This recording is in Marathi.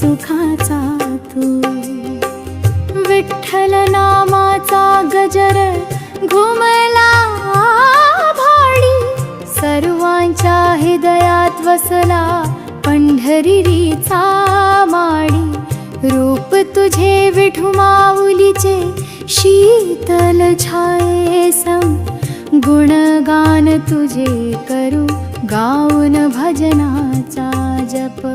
सुखाचा तू. विठ्ठल नामाचा गजर घुमला भाडी, सर्वांच्या हृदयात वसला पंढरीचा माडी. रूप तुझे विठू माऊलीचे शीतल छाये सम, गुणगान तुझे करू गाऊन भजनाचा जप.